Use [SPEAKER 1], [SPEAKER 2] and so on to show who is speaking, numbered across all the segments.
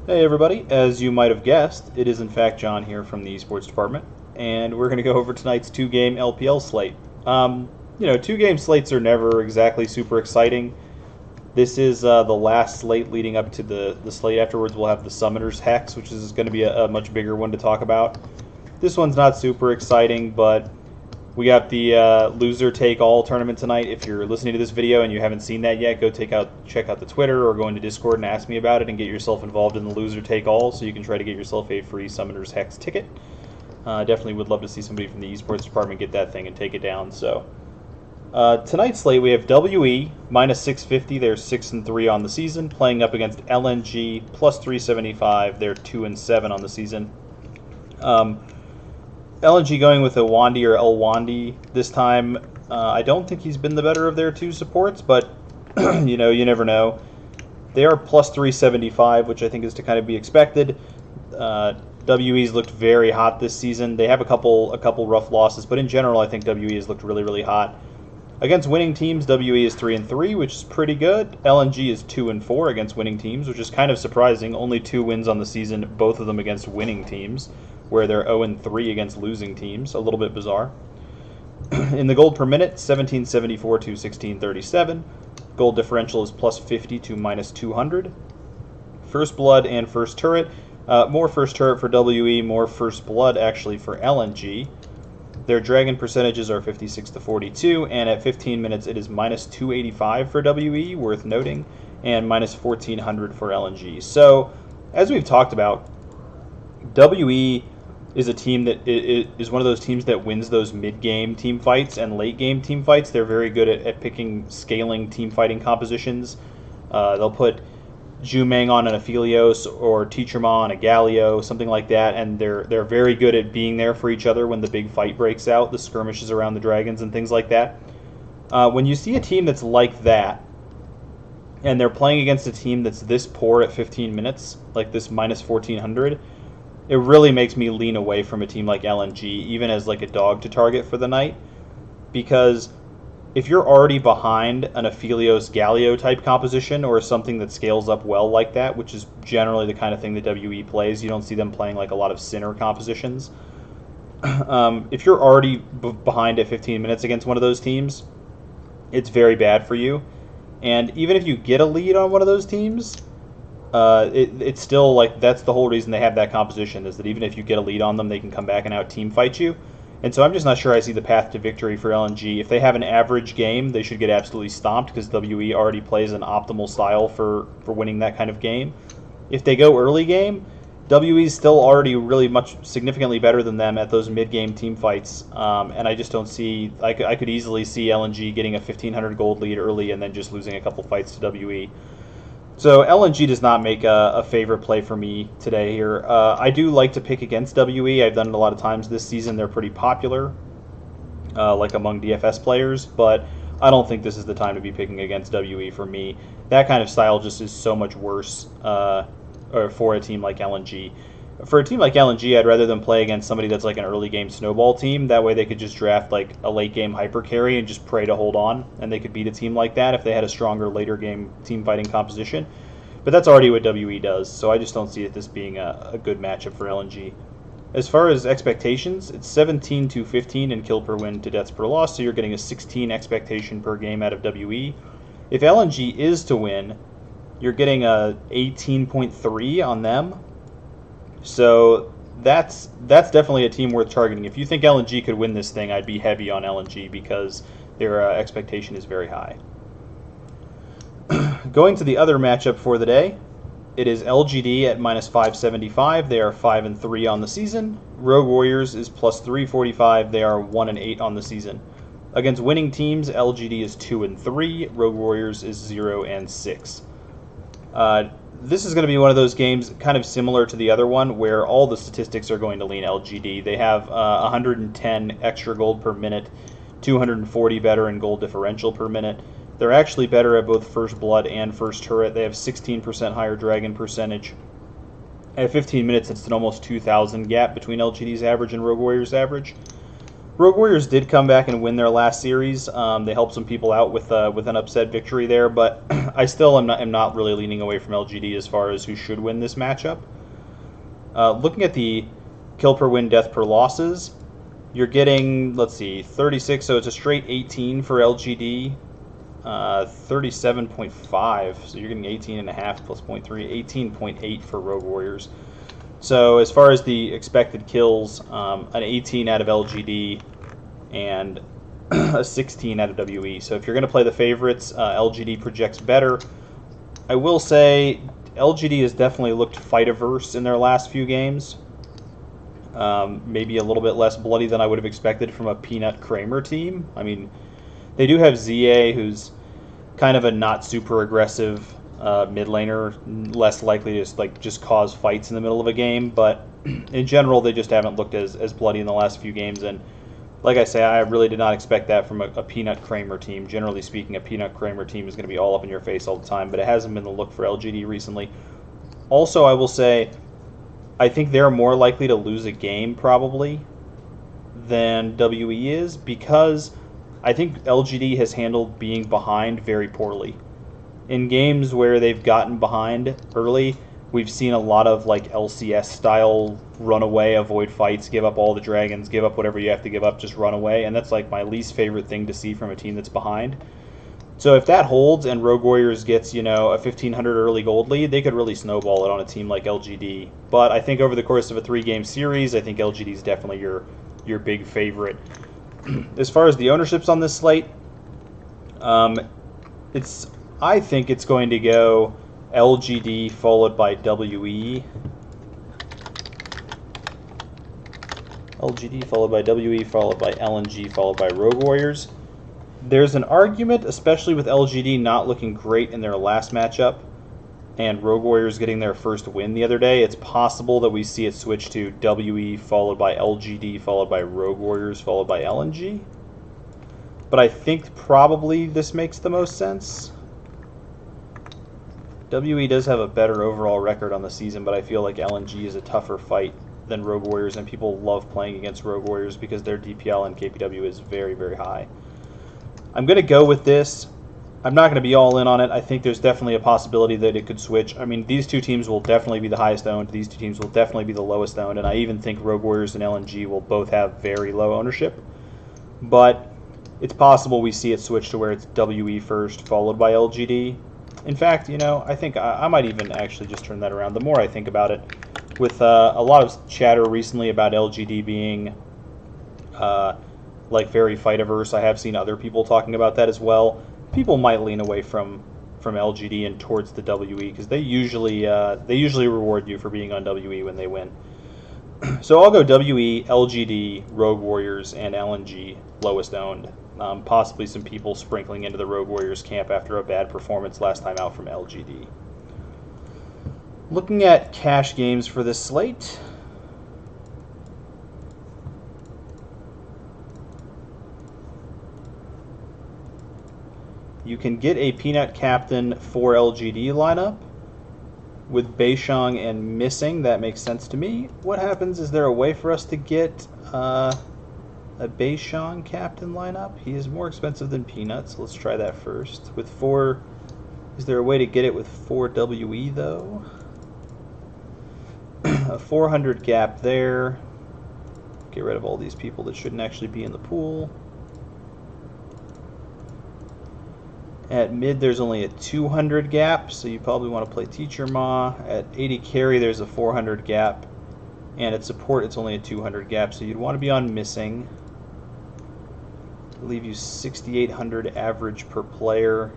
[SPEAKER 1] Hey everybody, as you might have guessed, it is in fact John here from the esports department, and we're going to go over tonight's two-game LPL slate. Two-game slates are never exactly super exciting. This is the last slate leading up to the slate afterwards. We'll have the Summoners Hex, which is going to be a much bigger one to talk about. This one's not super exciting, but we got the loser take all tournament tonight. If you're listening to this video and you haven't seen that yet, go check out the Twitter or go into Discord and ask me about it and get yourself involved in the loser take all so you can try to get yourself a free Summoners Hex ticket. Definitely would love to see somebody from the esports department get that thing and take it down. So tonight's slate we have WE minus 650. They're 6-3 on the season, playing up against LNG plus 375. They're 2-7 on the season. LNG going with a Wandy or El Wandy this time. I don't think he's been the better of their two supports, but you never know. They are plus 375, which I think is to kind of be expected. WE's looked very hot this season. They have a couple rough losses, but in general, I think WE has looked really, really hot. Against winning teams, WE is 3-3, which is pretty good. LNG is 2-4 against winning teams, which is kind of surprising. Only 2 wins on the season, both of them against winning teams, where they're 0-3 against losing teams. A little bit bizarre. In the gold per minute, 1774 to 1637. Gold differential is plus 50 to minus 200. First blood and first turret. More first turret for WE, more first blood actually for LNG. Their dragon percentages are 56 to 42, and at 15 minutes it is minus 285 for WE, worth noting, and minus 1400 for LNG. So, as we've talked about, WE is a team that is one of those teams that wins those mid-game team fights and late-game team fights. They're very good at picking, scaling team fighting compositions. They'll put Jumeng on an Aphelios or Teacherma on a Galio, something like that, and they're very good at being there for each other when the big fight breaks out, the skirmishes around the dragons and things like that. When you see a team that's like that, and they're playing against a team that's this poor at 15 minutes, like this minus 1400, it really makes me lean away from a team like LNG, even as like a dog to target for the night, because if you're already behind an Aphelios Galio type composition or something that scales up well like that, which is generally the kind of thing that WE plays, you don't see them playing like a lot of Sinner compositions. If you're already behind at 15 minutes against one of those teams, it's very bad for you. And even if you get a lead on one of those teams, it's still like that's the whole reason they have that composition, is that even if you get a lead on them, they can come back and out team fight you. And so I'm just not sure I see the path to victory for LNG. If they have an average game, they should get absolutely stomped because WE already plays an optimal style for winning that kind of game. If they go early game, WE is still already really much significantly better than them at those mid-game team fights. And I just don't see... I could easily see LNG getting a 1,500 gold lead early and then just losing a couple fights to WE. So LNG does not make a favorite play for me today here. I do like to pick against WE. I've done it a lot of times this season. They're pretty popular, like among DFS players, but I don't think this is the time to be picking against WE for me. That kind of style just is so much worse for a team like LNG. For a team like LNG, I'd rather them play against somebody that's like an early game snowball team. That way they could just draft like a late game hyper carry and just pray to hold on, and they could beat a team like that if they had a stronger later game team fighting composition. But that's already what WE does, so I just don't see this being a good matchup for LNG. As far as expectations, it's 17 to 15 in kill per win to deaths per loss, so you're getting a 16 expectation per game out of WE. If LNG is to win, you're getting a 18.3 on them. So that's definitely a team worth targeting. If you think LNG could win this thing, I'd be heavy on LNG because their expectation is very high. Going to the other matchup for the day, it is LGD at minus 575. They are 5-3 on the season. Rogue Warriors is plus 345. They are 1-8 on the season. Against winning teams, LGD is 2-3. Rogue Warriors is 0-6. This is going to be one of those games kind of similar to the other one where all the statistics are going to lean LGD. They have 110 extra gold per minute, 240 better in gold differential per minute. They're actually better at both first blood and first turret. They have 16% higher dragon percentage. At 15 minutes, it's an almost 2,000 gap between LGD's average and Rogue Warrior's average. Rogue Warriors did come back and win their last series. They helped some people out with an upset victory there, but I still am not really leaning away from LGD as far as who should win this matchup. Looking at the kill per win, death per losses, you're getting, let's see, 36, so it's a straight 18 for LGD, 37.5, so you're getting 18.5 plus 0.3, 18.8 for Rogue Warriors. So as far as the expected kills, an 18 out of LGD and a 16 out of WE. So if you're going to play the favorites, LGD projects better. I will say LGD has definitely looked fight-averse in their last few games. Maybe a little bit less bloody than I would have expected from a Peanut Kramer team. I mean, they do have ZA, who's kind of a not super aggressive mid laner, less likely to just cause fights in the middle of a game. But in general, they just haven't looked as bloody in the last few games. And like I say, I really did not expect that from a Peanut Kramer team. Generally speaking, a Peanut Kramer team is going to be all up in your face all the time, but it hasn't been the look for LGD recently. Also, I will say, I think they're more likely to lose a game probably than WE is, because I think LGD has handled being behind very poorly. In games where they've gotten behind early, we've seen a lot of like LCS style run away, avoid fights, give up all the dragons, give up whatever you have to give up, just run away, and that's like my least favorite thing to see from a team that's behind. So if that holds and Rogue Warriors gets, a 1,500 early gold lead, they could really snowball it on a team like LGD. But I think over the course of a 3-game series, I think LGD is definitely your big favorite. As far as the ownerships on this slate, I think it's going to go LGD followed by WE. LGD followed by WE followed by LNG followed by Rogue Warriors. There's an argument, especially with LGD not looking great in their last matchup and Rogue Warriors getting their first win the other day. It's possible that we see it switch to WE followed by LGD followed by Rogue Warriors followed by LNG. But I think probably this makes the most sense. WE does have a better overall record on the season, but I feel like LNG is a tougher fight than Rogue Warriors, and people love playing against Rogue Warriors because their DPL and KPW is very, very high. I'm going to go with this. I'm not going to be all in on it. I think there's definitely a possibility that it could switch. I mean, these two teams will definitely be the highest owned. These two teams will definitely be the lowest owned, and I even think Rogue Warriors and LNG will both have very low ownership. But it's possible we see it switch to where it's WE first, followed by LGD. In fact, I think I might even actually just turn that around. The more I think about it, with a lot of chatter recently about LGD being very fight averse, I have seen other people talking about that as well. People might lean away from LGD and towards the WE because they usually reward you for being on WE when they win. So I'll go WE, LGD, Rogue Warriors, and LNG lowest owned. Possibly some people sprinkling into the Rogue Warriors camp after a bad performance last time out from LGD. Looking at cash games for this slate. You can get a Peanut Captain for LGD lineup with Beishang and Missing. That makes sense to me. What happens? Is there a way for us to get a Beishang Captain lineup? He is more expensive than Peanut, so let's try that first. With 4, is there a way to get it with 4 WE though? A 400 gap there. Get rid of all these people that shouldn't actually be in the pool. At mid, there's only a 200 gap, so you probably want to play Teacher Ma. At 80 carry, there's a 400 gap. And at support, it's only a 200 gap, so you'd want to be on Missing. Leave you 6,800 average per player.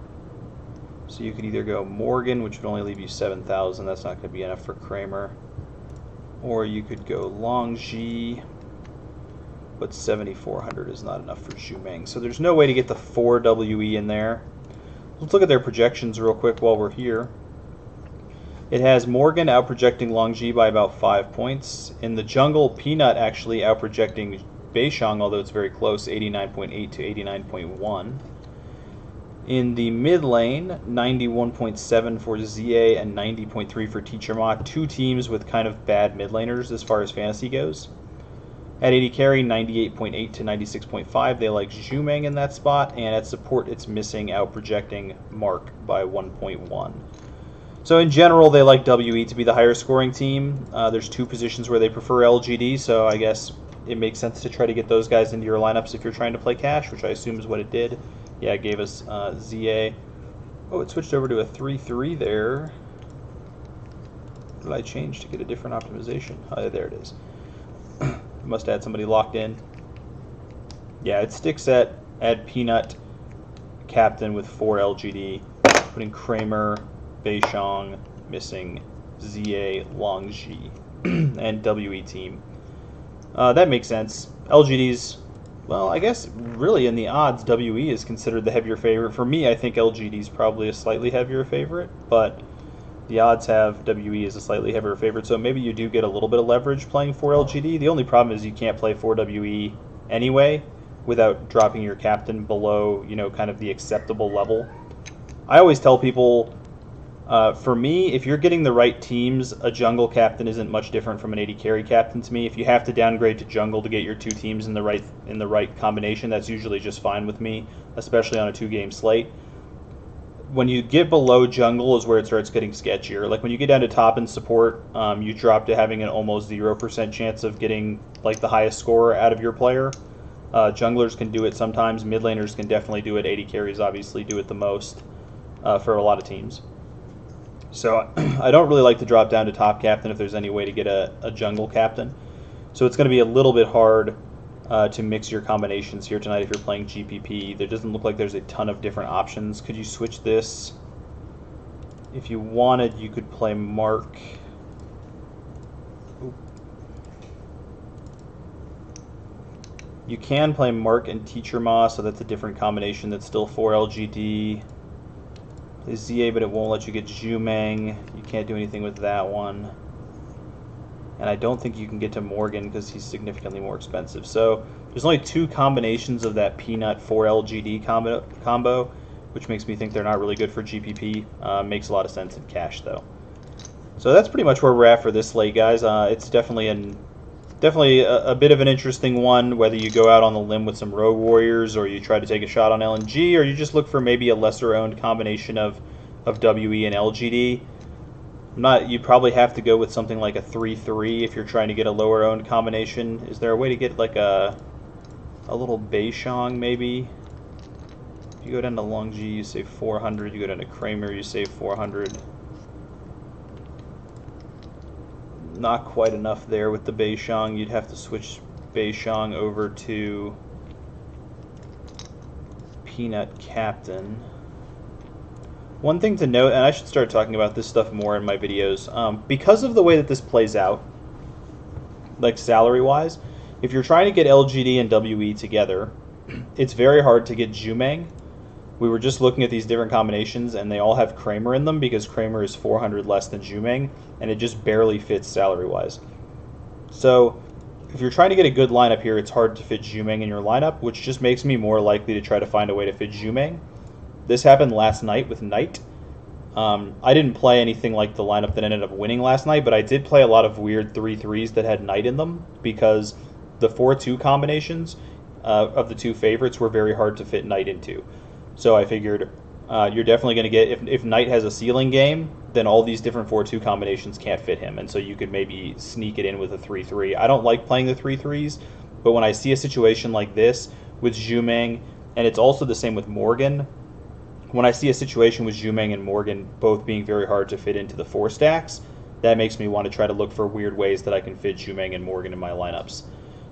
[SPEAKER 1] So you could either go Morgan, which would only leave you 7,000. That's not going to be enough for Kramer. Or you could go Longji, but 7,400 is not enough for Zhumeng. So there's no way to get the 4 WE in there. Let's look at their projections real quick while we're here. It has Morgan outprojecting Longji by about 5 points. In the jungle, Peanut actually outprojecting Beishang, although it's very close, 89.8 to 89.1. In the mid lane, 91.7 for ZA and 90.3 for Teacher Ma. Two teams with kind of bad mid laners as far as fantasy goes. At 80 carry, 98.8 to 96.5, they like Zhumeng in that spot, and at support, it's missing out projecting Mark by 1.1. So in general, they like WE to be the higher scoring team. There's two positions where they prefer LGD, so I guess it makes sense to try to get those guys into your lineups if you're trying to play cash, which I assume is what it did. Yeah, it gave us ZA. Oh, it switched over to a 3-3 there. What did I change to get a different optimization? Oh, there it is. Must have had somebody locked in. Yeah, it sticks at add Peanut, Captain with 4 LGD, putting Kramer, Beishong, missing ZA, Longji, and WE team. That makes sense. LGD's, well, I guess really in the odds, WE is considered the heavier favorite. For me, I think LGD's probably a slightly heavier favorite, but the odds have WE as a slightly heavier favorite, so maybe you do get a little bit of leverage playing 4 LGD. The only problem is you can't play 4 WE anyway without dropping your captain below, kind of the acceptable level. I always tell people, for me, if you're getting the right teams, a jungle captain isn't much different from an 80 carry captain to me. If you have to downgrade to jungle to get your two teams in the right combination, that's usually just fine with me, especially on a 2-game slate. When you get below jungle is where it starts getting sketchier. Like when you get down to top and support, you drop to having an almost 0% chance of getting like the highest score out of your player. Junglers can do it sometimes. Mid laners can definitely do it. 80 carries obviously do it the most for a lot of teams. So I don't really like to drop down to top captain if there's any way to get a jungle captain. So it's going to be a little bit hard to mix your combinations here tonight if you're playing GPP. There doesn't look like there's a ton of different options. Could you switch this? If you wanted, you could play Mark. Oop. You can play Mark and Teacher Ma, so that's a different combination that's still 4 LGD. Play ZA, but it won't let you get Zhumeng. You can't do anything with that one. And I don't think you can get to Morgan because he's significantly more expensive. So there's only 2 combinations of that Peanut 4 LGD combo, which makes me think they're not really good for GPP. Makes a lot of sense in cash, though. So that's pretty much where we're at for this slate, guys. It's definitely a bit of an interesting one, whether you go out on the limb with some Rogue Warriors or you try to take a shot on LNG or you just look for maybe a lesser-owned combination of WE and LGD. You'd probably have to go with something like a 3-3 if you're trying to get a lower owned combination. Is there a way to get like a little Beishong maybe? If you go down to Longji, you save 400. You go down to Kramer, you save 400. Not quite enough there with the Beishong. You'd have to switch Beishong over to Peanut Captain. One thing to note, and I should start talking about this stuff more in my videos, because of the way that this plays out, like salary-wise, if you're trying to get LGD and WE together, it's very hard to get Zhumeng. We were just looking at these different combinations, and they all have Kramer in them because Kramer is 400 less than Zhumeng, and it just barely fits salary-wise. So if you're trying to get a good lineup here, it's hard to fit Zhumeng in your lineup, which just makes me more likely to try to find a way to fit Zhumeng. This happened last night with Knight. I didn't play anything like the lineup that ended up winning last night, but I did play a lot of weird 3-3s that had Knight in them because the 4-2 combinations of the 2 favorites were very hard to fit Knight into. So I figured you're definitely going to get, if Knight has a ceiling game, then all these different 4-2 combinations can't fit him, and so you could maybe sneak it in with a 3-3. I don't like playing the 3-3s, but when I see a situation like this with Zhumeng, and it's also the same with Morgan, when I see a situation with Zhumeng and Morgan both being very hard to fit into the 4 stacks, that makes me want to try to look for weird ways that I can fit Zhumeng and Morgan in my lineups.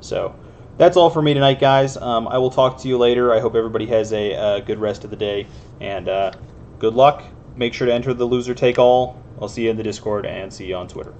[SPEAKER 1] So that's all for me tonight, guys. I will talk to you later. I hope everybody has a good rest of the day, and good luck. Make sure to enter the loser take all. I'll see you in the Discord and see you on Twitter.